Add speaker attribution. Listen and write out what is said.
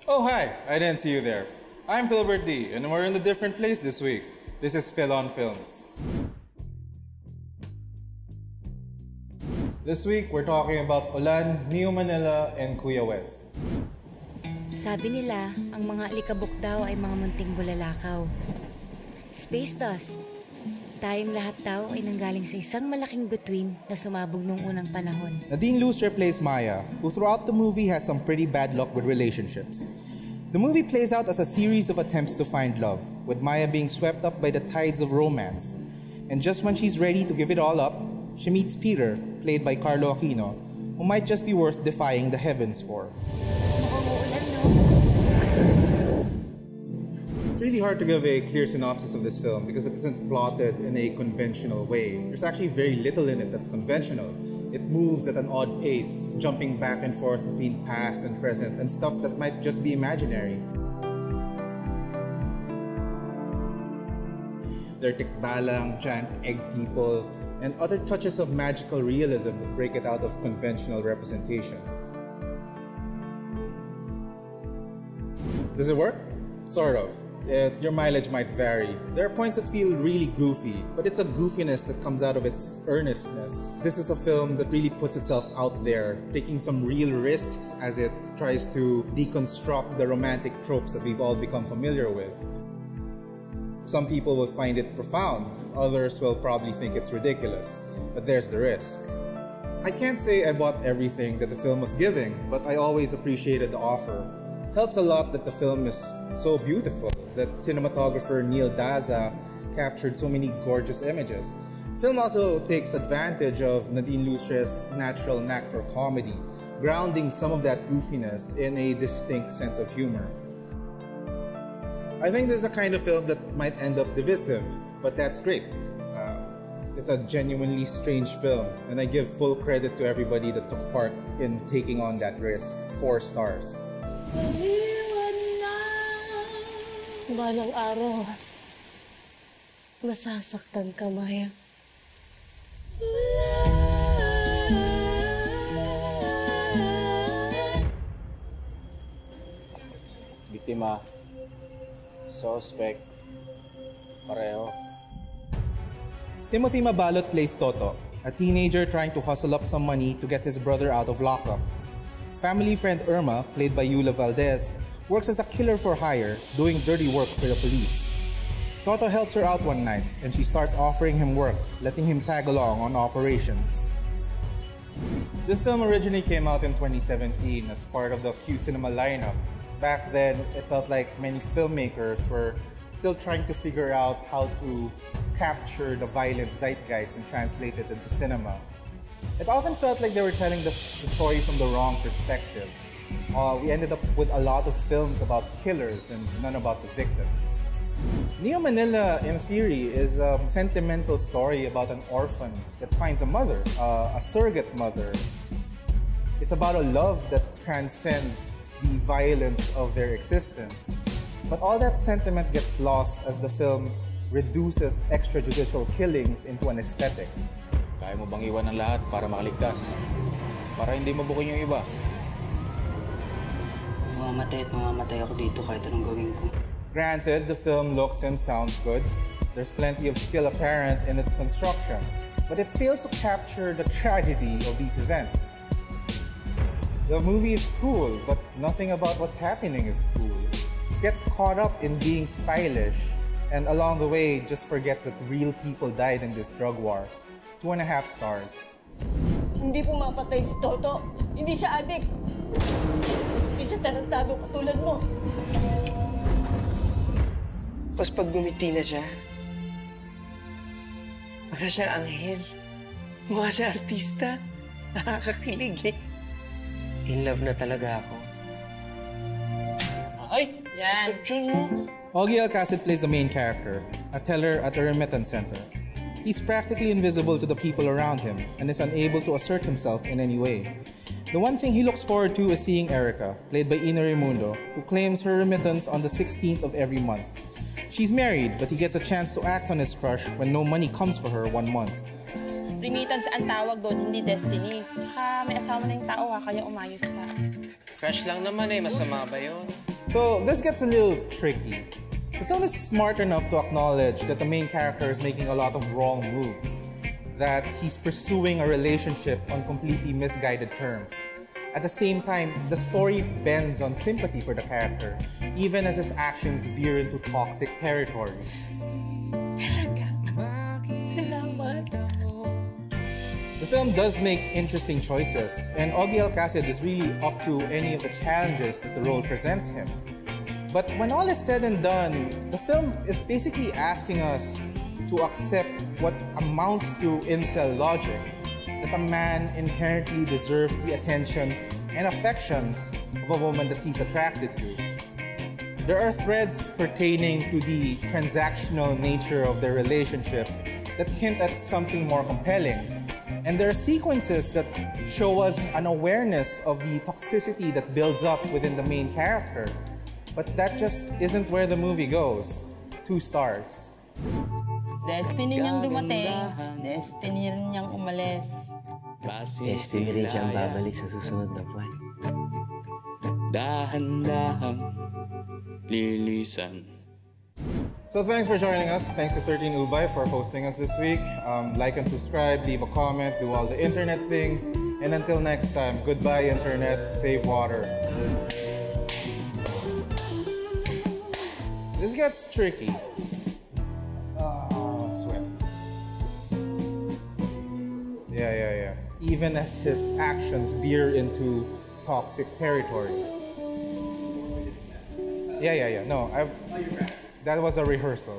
Speaker 1: Oh, hi! I didn't see you there. I'm Philbert D, and we're in a different place this week. This is Phil on Films. This week, we're talking about Ulan, Neomanila, and Kuya Wes.
Speaker 2: Sabi nila, ang mga alikabok daw ay mga munting bulalakaw. Space dust. Tayong lahat daw ay nanggaling sa isang malaking bituin na sumabog nung unang panahon.
Speaker 3: Nadine Lustre plays Maya, who throughout the movie has some pretty bad luck with relationships. The movie plays out as a series of attempts to find love, with Maya being swept up by the tides of romance. And just when she's ready to give it all up, she meets Peter, played by Carlo Aquino, who might just be worth defying the heavens for.
Speaker 1: It's really hard to give a clear synopsis of this film because it isn't plotted in a conventional way. There's actually very little in it that's conventional. It moves at an odd pace, jumping back and forth between past and present and stuff that might just be imaginary. There are tikbalang, giant egg people, and other touches of magical realism that break it out of conventional representation. Does it work? Sort of. Your mileage might vary. There are points that feel really goofy, but it's a goofiness that comes out of its earnestness. This is a film that really puts itself out there, taking some real risks as it tries to deconstruct the romantic tropes that we've all become familiar with. Some people will find it profound, others will probably think it's ridiculous, but there's the risk. I can't say I bought everything that the film was giving, but I always appreciated the offer. Helps a lot that the film is so beautiful, that cinematographer Neil Daza captured so many gorgeous images. The film also takes advantage of Nadine Lustre's natural knack for comedy, grounding some of that goofiness in a distinct sense of humor. I think this is a kind of film that might end up divisive, but that's great. It's a genuinely strange film, and I give full credit to everybody that took part in taking on that risk. 4 stars.
Speaker 4: Balang araw, masasaktan ka, Maya.
Speaker 5: Biktima, suspect, pareho.
Speaker 3: Timothy Mabalot plays Toto, a teenager trying to hustle up some money to get his brother out of lockup. Family friend Irma, played by Yula Valdez, works as a killer for hire, doing dirty work for the police. Toto helps her out one night, and she starts offering him work, letting him tag along on operations.
Speaker 1: This film originally came out in 2017 as part of the QCinema lineup. Back then, it felt like many filmmakers were still trying to figure out how to capture the violent zeitgeist and translate it into cinema. It often felt like they were telling the story from the wrong perspective. We ended up with a lot of films about killers and none about the victims. Neomanila, in theory, is a sentimental story about an orphan that finds a mother, a surrogate mother. It's about a love that transcends the violence of their existence. But all that sentiment gets lost as the film reduces extrajudicial killings into an aesthetic.
Speaker 5: Kaya mo bang iwan ng lahat para makaligtas? Para hindi mabukin yung iba?
Speaker 6: Mamamatay ako dito kahit anong gawin ko.
Speaker 1: Granted, the film looks and sounds good. There's plenty of skill apparent in its construction, but it fails to capture the tragedy of these events. The movie is cool, but nothing about what's happening is cool. It gets caught up in being stylish, and along the way, just forgets that real people died in this drug war. 2.5 stars.
Speaker 4: Hindi pumapatay si Toto. Hindi siya adik. Hindi siya tarantado katulad mo.
Speaker 6: Tapos pag gumiti na siya, mukha siya anghel. Mukha siya artista. Nakakakilig eh. In love na talaga ako.
Speaker 4: Ay! Yan!
Speaker 3: Augie Alcacid plays the main character, a teller at a remittance center. He's practically invisible to the people around him and is unable to assert himself in any way. The one thing he looks forward to is seeing Erica, played by Ina Raimundo, who claims her remittance on the 16th of every month. She's married, but he gets a chance to act on his crush when no money comes for her 1 month.
Speaker 7: Remittance ang tawag doon, hindi destiny. Tsaka may asawa na yung tao kaya umayos ka.
Speaker 6: Crush lang naman eh, masama ba yun?
Speaker 3: So this gets a little tricky. The film is smart enough to acknowledge that the main character is making a lot of wrong moves, that he's pursuing a relationship on completely misguided terms. At the same time, the story bends on sympathy for the character, even as his actions veer into toxic territory.
Speaker 2: Salamat.
Speaker 3: The film does make interesting choices, and Augie Alcacid is really up to any of the challenges that the role presents him. But when all is said and done, the film is basically asking us to accept what amounts to incel logic, that a man inherently deserves the attention and affections of a woman that he's attracted to. There are threads pertaining to the transactional nature of their relationship that hint at something more compelling. And there are sequences that show us an awareness of the toxicity that builds up within the main character. But that just isn't where the movie goes. 2 stars.
Speaker 7: Destiny niyang dumating, destiny rin niyang umalis.
Speaker 6: Destiny rin siyang babalik sa susunod na buwan.
Speaker 8: Dahan-dahang lilisan.
Speaker 1: So thanks for joining us. Thanks to 13 Ubay for hosting us this week. Like and subscribe, leave a comment, do all the internet things. And until next time, goodbye internet, save water. This gets tricky. Sweat. Yeah. Even as his actions veer into toxic territory. Yeah. No, that was a rehearsal.